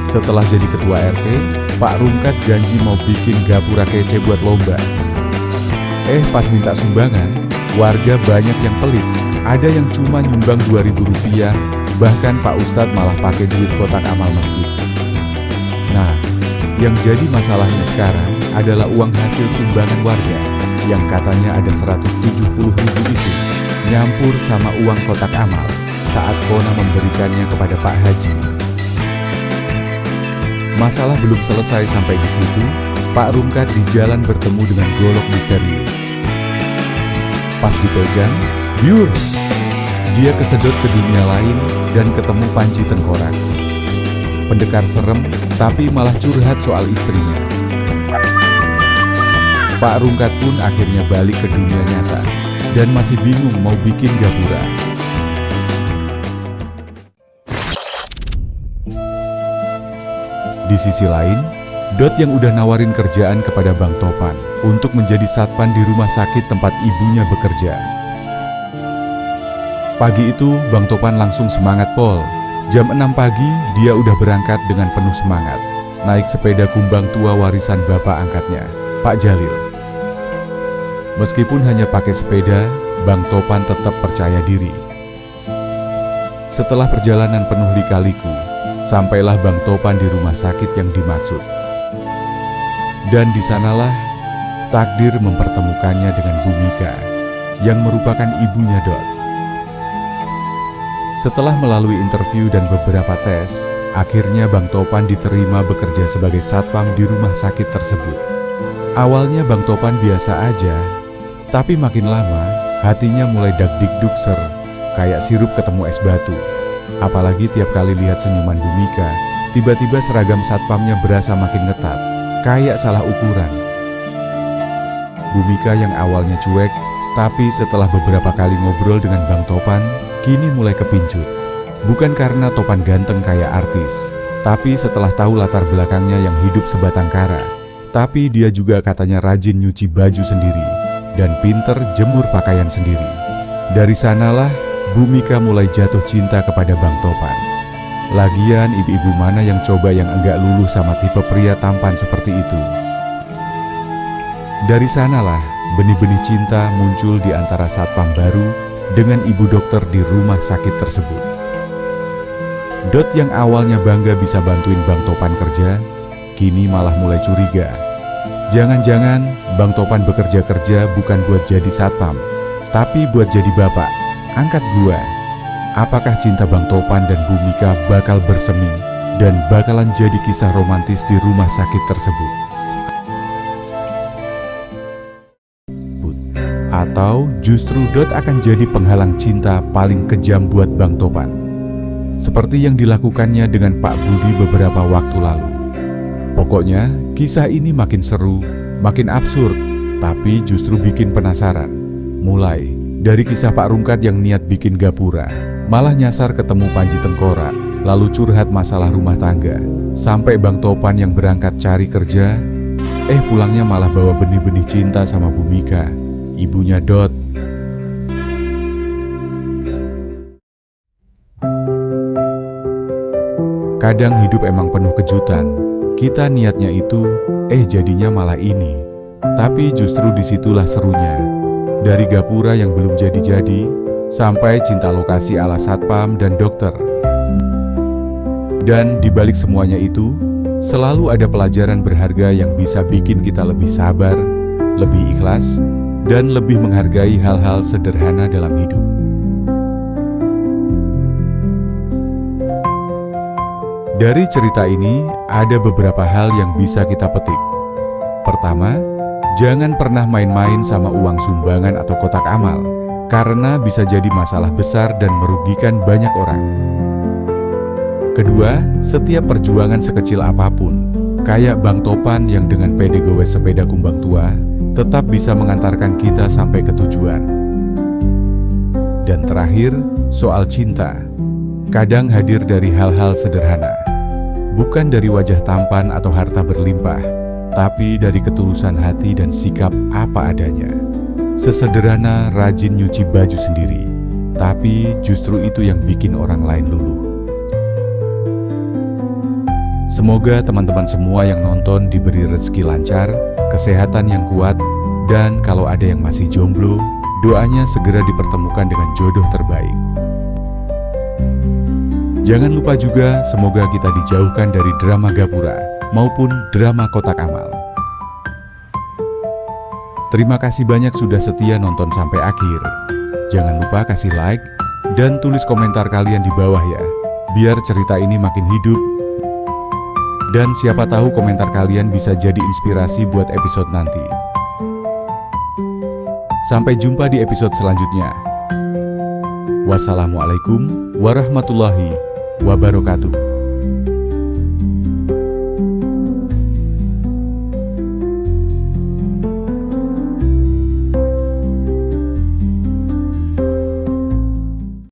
Setelah jadi ketua RT, Pak Rungkat janji mau bikin gapura kece buat lomba. Pas minta sumbangan, warga banyak yang pelit. Ada yang cuma nyumbang Rp2.000, bahkan Pak Ustadz malah pakai duit kotak amal masjid. Nah, yang jadi masalahnya sekarang adalah uang hasil sumbangan warga yang katanya ada Rp170.000 itu nyampur sama uang kotak amal saat Kona memberikannya kepada Pak Haji. Masalah belum selesai sampai di situ. Pak Rungkat di jalan bertemu dengan golok misterius. Pas dipegang, biur! Dia kesedot ke dunia lain dan ketemu Panji Tengkorak. Pendekar serem, tapi malah curhat soal istrinya. Pak Rungkat pun akhirnya balik ke dunia nyata dan masih bingung mau bikin gapura. Di sisi lain, Dot yang udah nawarin kerjaan kepada Bang Topan untuk menjadi satpam di rumah sakit tempat ibunya bekerja. Pagi itu, Bang Topan langsung semangat pol. Jam 6 pagi, dia udah berangkat dengan penuh semangat. Naik sepeda kumbang tua warisan bapak angkatnya, Pak Jalil. Meskipun hanya pakai sepeda, Bang Topan tetap percaya diri. Setelah perjalanan penuh lika-liku, sampailah Bang Topan di rumah sakit yang dimaksud. Dan di sanalah takdir mempertemukannya dengan Bhumika, yang merupakan ibunya Dot. Setelah melalui interview dan beberapa tes, akhirnya Bang Topan diterima bekerja sebagai satpam di rumah sakit tersebut. Awalnya Bang Topan biasa aja, tapi makin lama hatinya mulai dagdikduk kayak sirup ketemu es batu. Apalagi tiap kali lihat senyuman Bhumika, tiba-tiba seragam satpamnya berasa makin ngetat, kayak salah ukuran. Bhumika yang awalnya cuek, tapi setelah beberapa kali ngobrol dengan Bang Topan, kini mulai kepincut. Bukan karena Topan ganteng kayak artis, tapi setelah tahu latar belakangnya yang hidup sebatang kara. Tapi dia juga katanya rajin nyuci baju sendiri dan pinter jemur pakaian sendiri. Dari sanalah Bhumika mulai jatuh cinta kepada Bang Topan. Lagian ibu-ibu mana yang coba yang enggak luluh sama tipe pria tampan seperti itu. Dari sanalah benih-benih cinta muncul di antara satpam baru dengan ibu dokter di rumah sakit tersebut. Dot yang awalnya bangga bisa bantuin Bang Topan kerja, kini malah mulai curiga. Jangan-jangan Bang Topan bekerja-kerja bukan buat jadi satpam, tapi buat jadi bapak angkat gua. Apakah cinta Bang Topan dan Bhumika bakal bersemi dan bakalan jadi kisah romantis di rumah sakit tersebut? Atau justru Dot akan jadi penghalang cinta paling kejam buat Bang Topan, seperti yang dilakukannya dengan Pak Budi beberapa waktu lalu. Pokoknya kisah ini makin seru, makin absurd, tapi justru bikin penasaran. Mulai dari kisah Pak Rungkat yang niat bikin gapura, malah nyasar ketemu Panji Tengkorak, lalu curhat masalah rumah tangga, sampai Bang Topan yang berangkat cari kerja, pulangnya malah bawa benih-benih cinta sama Bhumika, ibunya Dot. Kadang hidup emang penuh kejutan. Kita niatnya itu, jadinya malah ini. Tapi justru disitulah serunya. Dari gapura yang belum jadi-jadi, sampai cinta lokasi ala satpam dan dokter. Dan dibalik semuanya itu, selalu ada pelajaran berharga yang bisa bikin kita lebih sabar, lebih ikhlas, dan lebih menghargai hal-hal sederhana dalam hidup. Dari cerita ini, ada beberapa hal yang bisa kita petik. Pertama, jangan pernah main-main sama uang sumbangan atau kotak amal, karena bisa jadi masalah besar dan merugikan banyak orang. Kedua, setiap perjuangan sekecil apapun, kayak Bang Topan yang dengan pede gowes sepeda kumbang tua, tetap bisa mengantarkan kita sampai ke tujuan. Dan terakhir, soal cinta. Kadang hadir dari hal-hal sederhana. Bukan dari wajah tampan atau harta berlimpah, tapi dari ketulusan hati dan sikap apa adanya. Sesederhana rajin nyuci baju sendiri, tapi justru itu yang bikin orang lain luluh. Semoga teman-teman semua yang nonton diberi rezeki lancar, kesehatan yang kuat, dan kalau ada yang masih jomblo, doanya segera dipertemukan dengan jodoh terbaik. Jangan lupa juga semoga kita dijauhkan dari drama gapura maupun drama kotak amal. Terima kasih banyak sudah setia nonton sampai akhir. Jangan lupa kasih like dan tulis komentar kalian di bawah ya, biar cerita ini makin hidup. Dan siapa tahu komentar kalian bisa jadi inspirasi buat episode nanti. Sampai jumpa di episode selanjutnya. Wassalamualaikum warahmatullahi wabarakatuh.